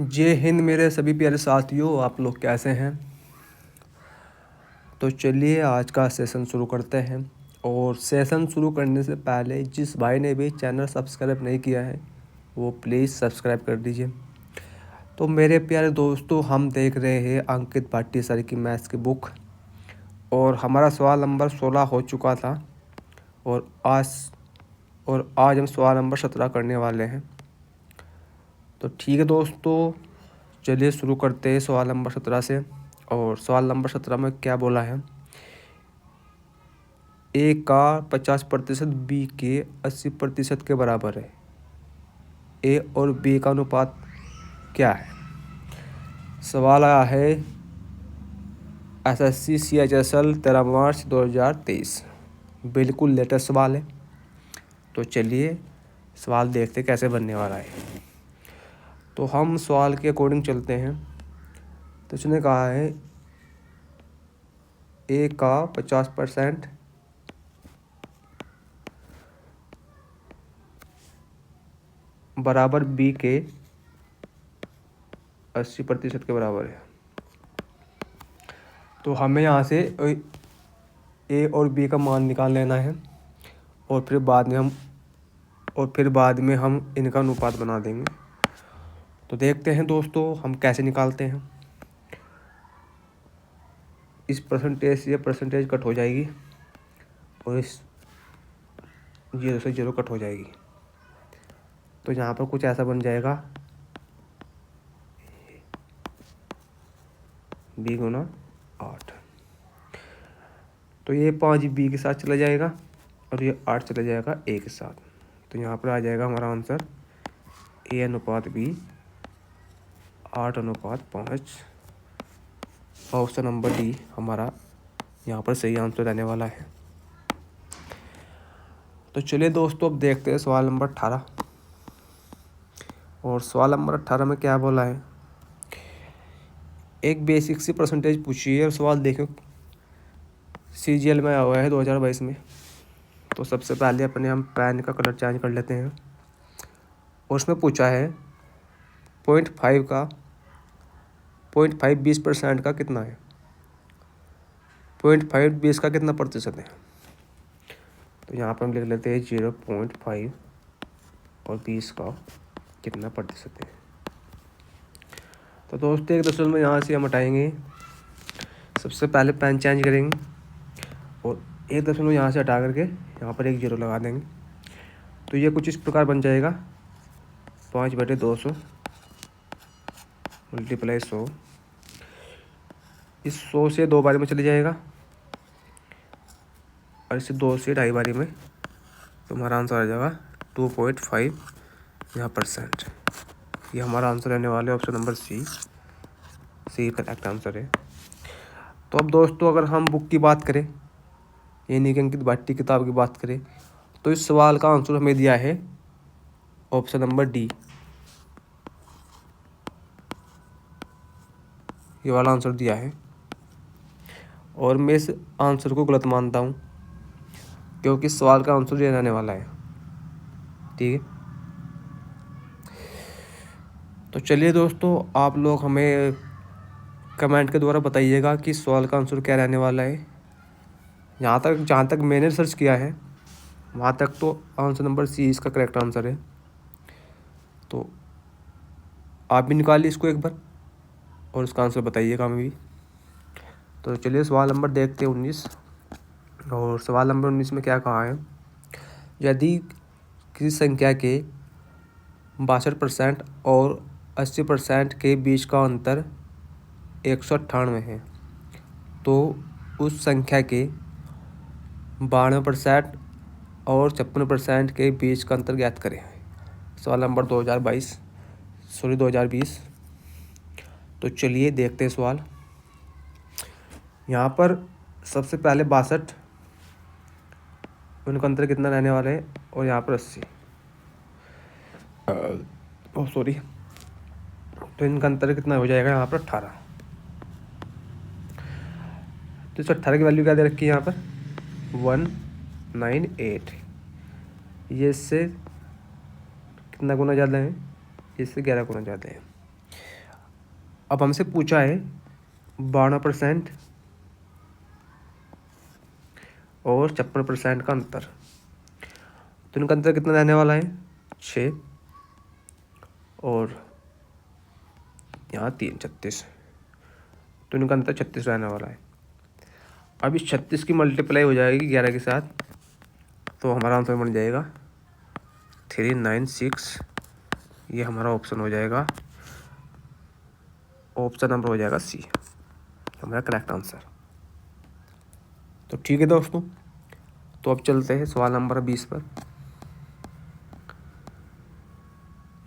जय हिंद मेरे सभी प्यारे साथियों, आप लोग कैसे हैं। तो चलिए आज का सेशन शुरू करते हैं। और सेशन शुरू करने से पहले जिस भाई ने भी चैनल सब्सक्राइब नहीं किया है वो प्लीज़ सब्सक्राइब कर दीजिए। तो मेरे प्यारे दोस्तों, हम देख रहे हैं अंकित भाटी सर की मैथ्स की बुक और हमारा सवाल नंबर 16 हो चुका था और आज हम सवाल नंबर 17 करने वाले हैं। तो ठीक है दोस्तों, चलिए शुरू करते हैं सवाल नंबर 17 से। और सवाल नंबर 17 में क्या बोला है, ए का 50% बी के 80% के बराबर है। ए और बी का अनुपात क्या है। सवाल आया है SSC CHSL 13 मार्च 2023, बिल्कुल लेटेस्ट सवाल है। तो चलिए सवाल देखते कैसे बनने वाला है। तो हम सवाल के अकॉर्डिंग चलते हैं। तो उसने कहा है ए का 50% बराबर बी के 80% के बराबर है। तो हमें यहाँ से ए और बी का मान निकाल लेना है और फिर बाद में हम इनका अनुपात बना देंगे। तो देखते हैं दोस्तों हम कैसे निकालते हैं। इस परसेंटेज से परसेंटेज कट हो जाएगी और इस 0 से 0 कट हो जाएगी। तो यहाँ पर कुछ ऐसा बन जाएगा, बी गुना 8। तो ये 5 बी के साथ चला जाएगा और ये 8 चला जाएगा ए के साथ। तो यहाँ पर आ जाएगा हमारा आंसर ए अनुपात बी 8:5। ऑप्शन नंबर डी हमारा यहाँ पर सही आंसर रहने वाला है। तो चलिए दोस्तों अब देखते हैं सवाल नंबर 18। और सवाल नंबर 18 में क्या बोला है, एक बेसिक सी परसेंटेज पूछी है और सवाल देखो CGL में आया हुआ है 2022 में। तो सबसे पहले अपने हम पेन का कलर चेंज कर लेते हैं। और उसमें पूछा है 0.5 20% का कितना है। 0.5 20 का कितना प्रतिशत है। तो यहाँ पर हम लिख लेते हैं 0.5 और 20 का कितना प्रतिशत है। तो दोस्तों एक दशमलव में यहाँ से हम हटाएंगे। सबसे पहले पेन चेंज करेंगे और एक दशमलव यहाँ से हटा करके यहाँ पर एक 0 लगा देंगे। तो ये कुछ इस प्रकार बन जाएगा 5/200 मल्टीप्लाई 100। इस 100 से 2 बारी में चली जाएगा और इसे 2 से 2.5 बारी में। तो हमारा आंसर आ जाएगा 2.5 यहाँ %। ये हमारा आंसर रहने वाला है option number C correct answer है। तो अब दोस्तों अगर हम बुक की बात करें, यानी कि अंकित भाटी किताब की बात करें, तो इस सवाल का आंसर हमें दिया है ऑप्शन नंबर डी, ये वाला आंसर दिया है। और मैं इस आंसर को गलत मानता हूँ क्योंकि सवाल का आंसर ये रहने वाला है। ठीक है, तो चलिए दोस्तों आप लोग हमें कमेंट के द्वारा बताइएगा कि सवाल का आंसर क्या रहने वाला है। जहाँ तक मैंने रिसर्च किया है वहाँ तक तो आंसर नंबर सी इसका करेक्ट आंसर है। तो आप भी निकालिए इसको एक बार और उसका आंसर बताइएगा हमें भी। तो चलिए सवाल नंबर देखते हैं 19। और सवाल नंबर 19 में क्या कहा है, यदि किसी संख्या के 62% और 80% के बीच का अंतर 198 है तो उस संख्या के 92% और 56% के बीच का अंतर ज्ञात करें। सवाल नंबर 2020। तो चलिए देखते हैं सवाल। यहाँ पर सबसे पहले 62 उनका अंतर कितना रहने वाला है और यहाँ पर 80 तो इनका अंतर कितना हो जाएगा यहाँ पर 18। तो इस 18 की वैल्यू क्या दे रखी है यहाँ पर 198। ये इससे कितना गुना ज़्यादा है, इससे 11 गुना ज़्यादा है। अब हमसे पूछा है 52% और 56% का अंतर। तो इनका अंतर कितना रहने वाला है? 6 और यहाँ 3, 36। तो इनका अंतर 36 रहने वाला है। अब इस 36 की मल्टीप्लाई हो जाएगी 11 के साथ, तो हमारा आंसर बन जाएगा 396। ये हमारा ऑप्शन हो जाएगा, ऑप्शन नंबर हो जाएगा सी, हमारा करेक्ट आंसर। तो ठीक है दोस्तों, तो अब चलते हैं सवाल नंबर 20 पर।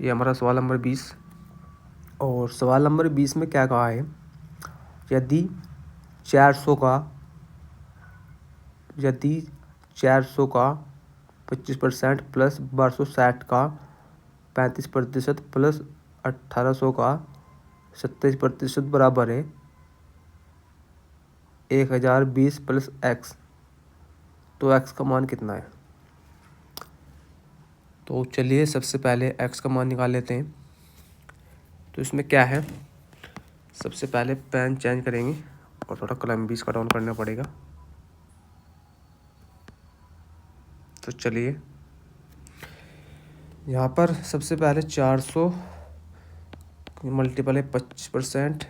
ये हमारा सवाल नंबर 20, और सवाल नंबर 20 में क्या कहा है? यदि 400 का 25% प्लस 1260 का 35% प्लस 1800 का 27% बराबर है 1020 प्लस एक्स, तो एक्स का मान कितना है? तो चलिए सबसे पहले एक्स का मान निकाल लेते हैं। तो इसमें क्या है, सबसे पहले पेन चेंज करेंगे और थोड़ा कलम भी इसका डाउन करना पड़ेगा। तो चलिए यहाँ पर सबसे पहले 400 मल्टीपल है 25%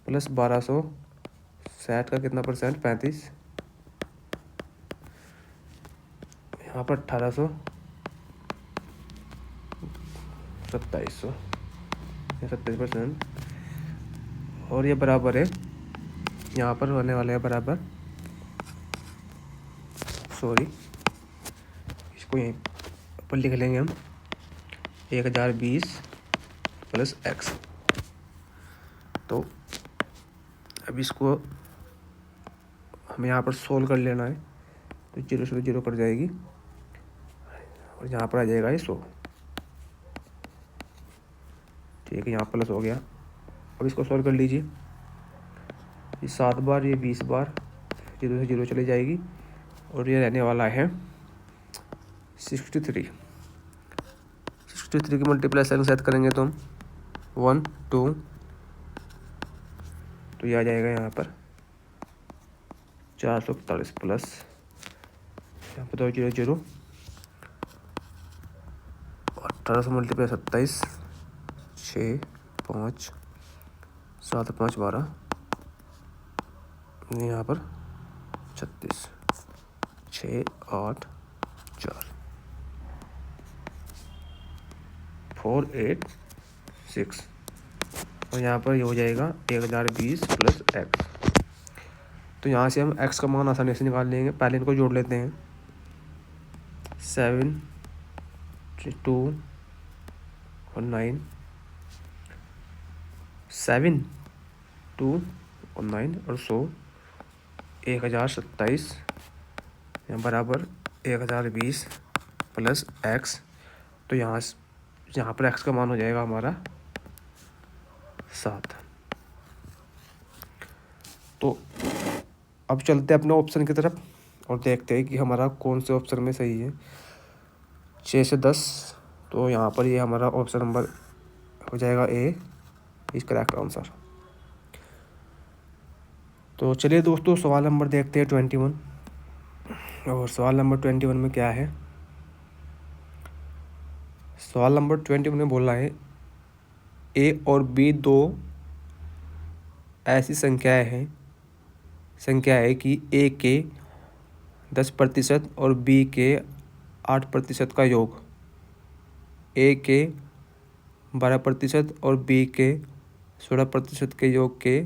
प्लस 1260 का कितना परसेंट? 35। यहाँ पर 1800, 2700, 27%, और ये बराबर है, यहाँ पर होने वाले हैं बराबर, सॉरी इसको यहीं पर लिख लेंगे हम 1020 प्लस एक्स। तो अब इसको हमें यहाँ पर सोल्व कर लेना है। तो 0 से 0 कट जाएगी और यहाँ पर आ जाएगा ये 100। ठीक है, यहाँ प्लस हो गया। अब इसको सोल्व कर लीजिए, ये 7 बार, ये 20 बार, 0 से 0 चली जाएगी और ये रहने वाला है 63। 63 की मल्टीप्लाई सेट करेंगे तो हम 1 2, तो ये आ जाएगा यहाँ पर 441 प्लस, यहाँ पर 2 0 0, 18 से मल्टीप्लाई 27, 6 5 7 5 12, यहाँ पर 36, 6 8 4 4 8 6, और यहाँ पर ये हो जाएगा 1020 प्लस एक्स। तो यहाँ से हम एक्स का मान आसानी से निकाल लेंगे। पहले इनको जोड़ लेते हैं, 7 2 और 9, 7 2 और 9 और 100, 1027 यहाँ बराबर 1020 प्लस एक्स। तो यहाँ पर एक्स का मान हो जाएगा हमारा 7। तो अब चलते हैं अपने ऑप्शन की तरफ और देखते हैं कि हमारा कौन से ऑप्शन में सही है। 6 से 10, तो यहाँ पर ये हमारा ऑप्शन नंबर हो जाएगा ए, इस करेक्ट आंसर। तो चलिए दोस्तों सवाल नंबर देखते हैं 21, और सवाल नंबर 21 में क्या है? सवाल नंबर 21 में बोला है ए और बी दो ऐसी संख्या है कि ए के 10% और बी के 8% का योग ए के 12% और बी के 16% के योग के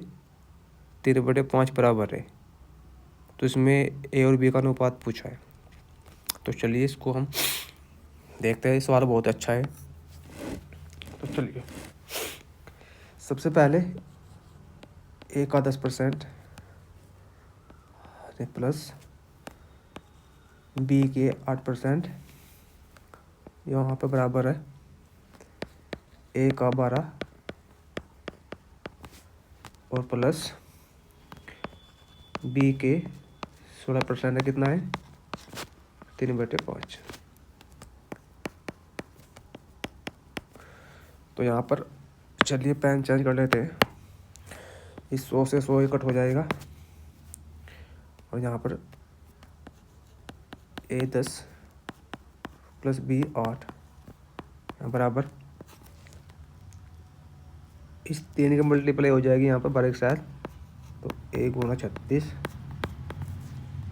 3/5 बराबर है। तो इसमें ए और बी का अनुपात पूछा है। तो चलिए इसको हम देखते हैं, सवाल बहुत अच्छा है। तो चलिए सबसे पहले ए का 10% प्लस बी के 8%, यहाँ पे बराबर है ए का 12 और प्लस बी के 16% है, कितना है? 3/5। तो यहाँ पर चलिए पेन चेंज कर लेते हैं। इस 100 से 100 कट हो जाएगा और यहाँ पर A 10 प्लस B 8 बराबर इस 3 की मल्टीप्लाई हो जाएगी यहाँ पर 12 के साथ, तो A गुना 36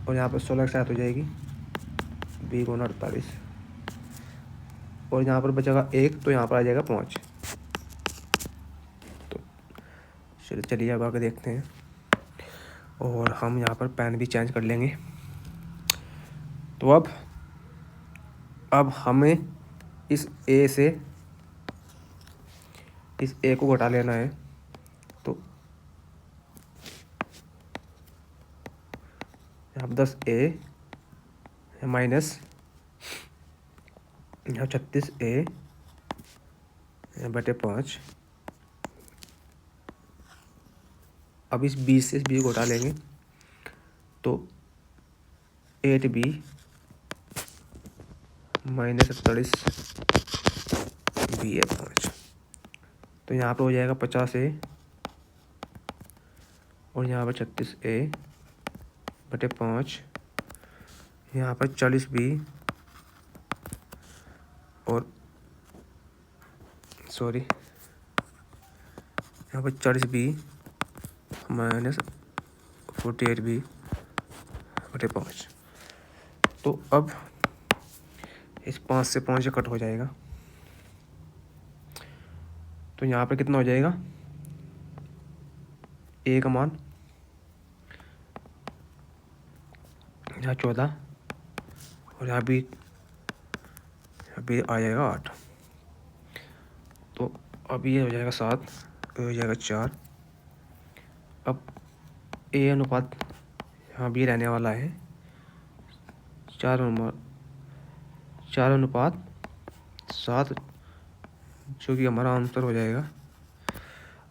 और यहाँ पर 16 के साथ हो जाएगी B गुना 48 और यहाँ पर बचेगा 1, तो यहाँ पर आ जाएगा 5। तो चलिए अब आगे देखते हैं और हम यहाँ पर पेन भी चेंज कर लेंगे। तो अब हमें इस A से इस A को घटा लेना है। तो यहाँ पर 10A माइनस यहाँ 36A बटे 5। अब इस 20 से इस B को घटा लेंगे तो 8B माइनस 48 B है 5। तो यहाँ पर हो जाएगा 50A और यहाँ पर 36A बटे 5, यहाँ पर 40B और यहाँ पर 40B माइनस 48B बटे 5। तो अब इस 5 से 5 कट हो जाएगा, तो यहाँ पर कितना हो जाएगा A का मान यहाँ 14 और यहाँ भी आ जाएगा 8। तो अब ये हो जाएगा 7, ये हो जाएगा 4। अब A अनुपात यहाँ भी रहने वाला है 4:7, जो कि हमारा आंसर हो जाएगा,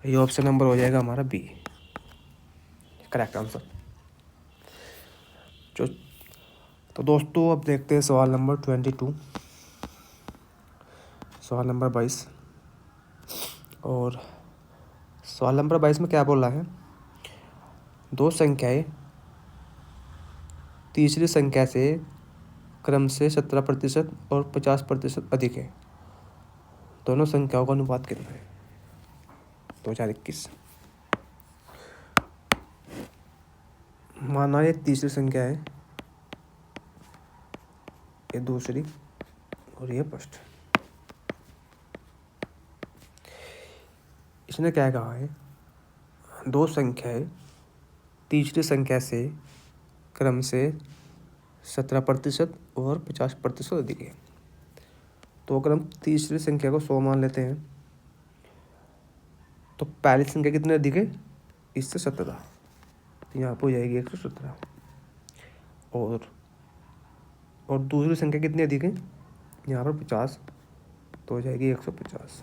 ये ऑप्शन नंबर हो जाएगा हमारा B करेक्ट आंसर। तो दोस्तों अब देखते हैं सवाल नंबर 22, सवाल नंबर 22। और सवाल नंबर 22 में क्या बोल रहा है, दो संख्याएं तीसरी संख्या से क्रम से 17% और 50% अधिक है, दोनों संख्याओं का अनुपात कितना है। 2021 माना ये तीसरी संख्या है, ये दूसरी और ये फर्स्ट। इसने क्या कहा है, दो संख्याएं तीसरी संख्या से क्रम से 17% और 50% अधिक है। तो अगर हम तीसरी संख्या को 100 मान लेते हैं तो पहली संख्या कितनी अधिक है, इससे 17, तो यहाँ पर हो जाएगी 117। और दूसरी संख्या कितनी अधिक है, यहाँ पर 50, तो हो जाएगी 150।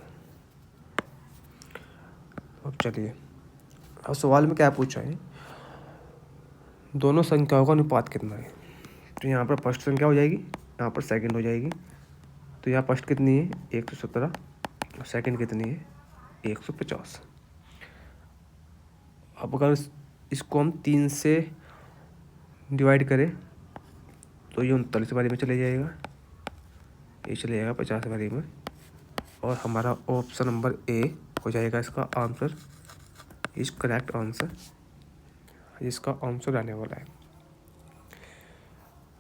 अब चलिए, अब सवाल में क्या पूछा है, दोनों संख्याओं का अनुपात कितना है। तो यहाँ पर फर्स्ट संख्या हो जाएगी, यहाँ पर सेकंड हो जाएगी। तो यहाँ फर्स्ट कितनी है 117 और सेकंड कितनी है 150। अब अगर इसको हम 3 से डिवाइड करें तो ये 39 बारी में चले जाएगा, ये चले जाएगा 50 बारी में, और हमारा ऑप्शन नंबर A हो जाएगा इसका आंसर, इस करेक्ट आंसर, जिसका आंसर आने वाला है।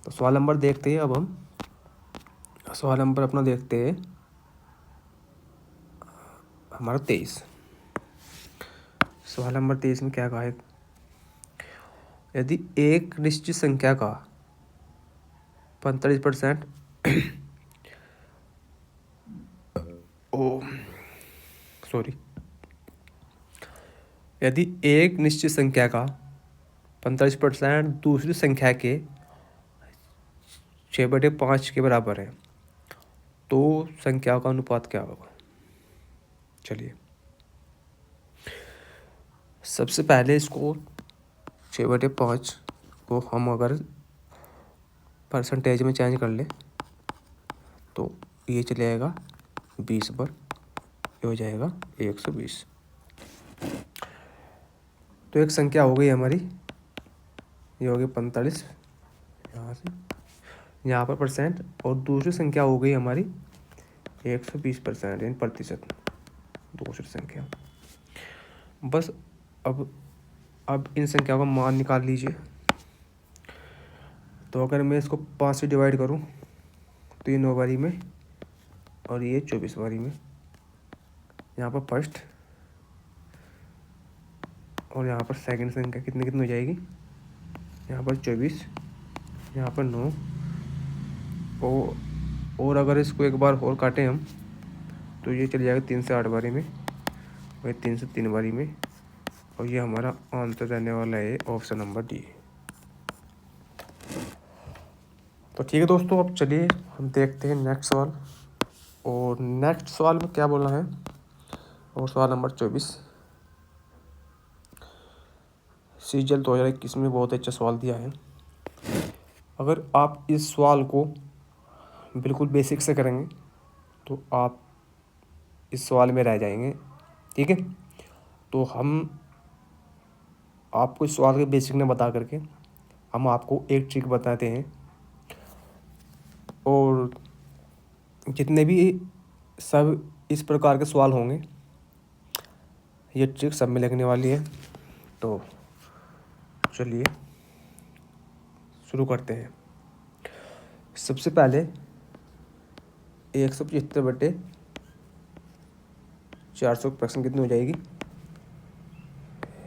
तो सवाल नंबर देखते हैं। अब हम सवाल नंबर अपना देखते हैं हमारा 23। सवाल नंबर 23 में क्या कहा है, यदि एक निश्चित संख्या का 45% यदि एक निश्चित संख्या का 45% दूसरी संख्या के 6/5 के बराबर है, तो संख्याओं का अनुपात क्या होगा। चलिए, सबसे पहले इसको 6/5 को हम अगर परसेंटेज में चेंज कर ले तो ये चले जाएगा 20 पर, ये हो जाएगा 120। तो एक संख्या हो गई हमारी, ये हो गई 45 यहाँ से, यहाँ पर परसेंट, और दूसरी संख्या हो गई हमारी 120% यानी प्रतिशत, दूसरी संख्या। बस अब इन संख्याओं का मान निकाल लीजिए। तो अगर मैं इसको 5 से डिवाइड करूं तो ये 9 बारी में और ये 24 बारी में, यहाँ पर फर्स्ट और यहाँ पर सेकंड संख्या कितनी हो जाएगी, यहाँ पर 24, यहाँ पर 9, और अगर इसको एक बार और काटें हम तो ये चल जाएगा 3 से 8 बारी में, और 3 से 3 बारी में, और ये हमारा आंसर रहने वाला है ऑप्शन नंबर डी। तो ठीक है दोस्तों, अब चलिए हम देखते हैं नेक्स्ट सवाल। और नेक्स्ट सवाल में क्या बोलना है, और सवाल नंबर 24 सीजल 2021 में बहुत अच्छा सवाल दिया है। अगर आप इस सवाल को बिल्कुल बेसिक से करेंगे तो आप इस सवाल में रह जाएंगे। ठीक है, तो हम आपको इस सवाल के बेसिक में बता करके हम आपको एक ट्रिक बताते हैं, और जितने भी सब इस प्रकार के सवाल होंगे ये ट्रिक सब में लगने वाली है। तो चलिए शुरू करते हैं। सबसे पहले 175/400% कितनी हो जाएगी,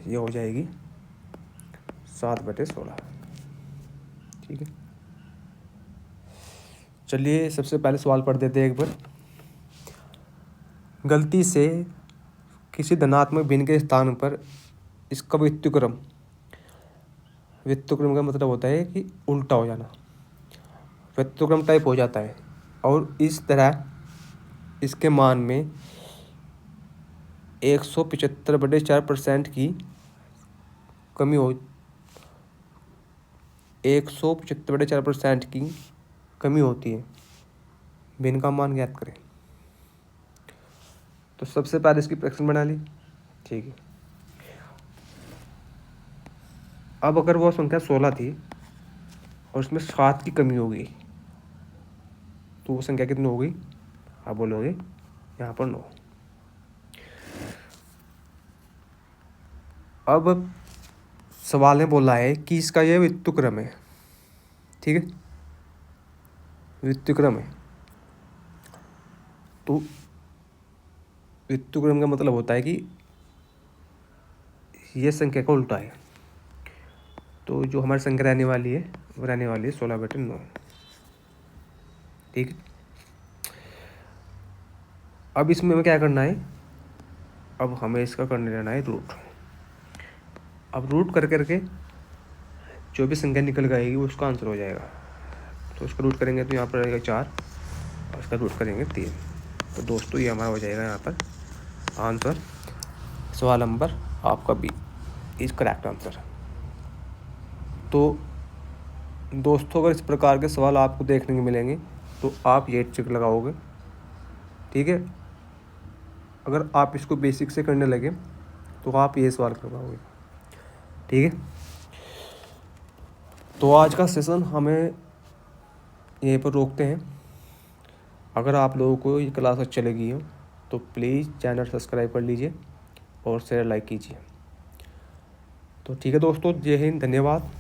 ये हो जाएगी 7/16। ठीक है, चलिए सबसे पहले सवाल पढ़ देते हैं एक बार। गलती से किसी धनात्मक भिन्न के स्थान पर इसका व्युत्क्रम का मतलब होता है कि उल्टा हो जाना, व्युत्क्रम टाइप हो जाता है, और इस तरह इसके मान में 175/4% की कमी हो 175/4% की कमी होती है। भिन्न का मान ज्ञात करें। तो सबसे पहले इसकी फ्रैक्शन बना ली। ठीक है, अब अगर वो संख्या 16 थी और उसमें 7 की कमी हो गई तो वो संख्या कितनी हो गई, आप बोलोगे यहाँ पर 9। अब सवाल में बोला है कि इसका यह व्युत्क्रम है। ठीक है, व्युत्क्रम है, तो व्युत्क्रम का मतलब होता है कि ये संख्या का उल्टा है। तो जो हमारी संख्या रहने वाली है वो रहने वाली है 16/9। ठीक है, अब इसमें हमें क्या करना है, अब हमें इसका करने रहना है रूट। अब रूट कर करके जो भी संख्या निकल गएगी वो उसका आंसर हो जाएगा। तो उसका रूट करेंगे तो यहाँ पर रहेगा 4 और इसका रूट करेंगे 3। तो दोस्तों ये हमारा हो जाएगा यहाँ पर आंसर, सवाल नंबर आपका बी इज करेक्ट आंसर। तो दोस्तों अगर इस प्रकार के सवाल आपको देखने को मिलेंगे तो आप ये ट्रिक लगाओगे। ठीक है, अगर आप इसको बेसिक से करने लगे तो आप ये सवाल करवाओगे। ठीक है, तो आज का सेशन हमें यहीं पर रोकते हैं। अगर आप लोगों को ये क्लास अच्छी लगी हो तो प्लीज़ चैनल सब्सक्राइब कर लीजिए और शेयर लाइक कीजिए। तो ठीक है दोस्तों, जय हिंद, धन्यवाद।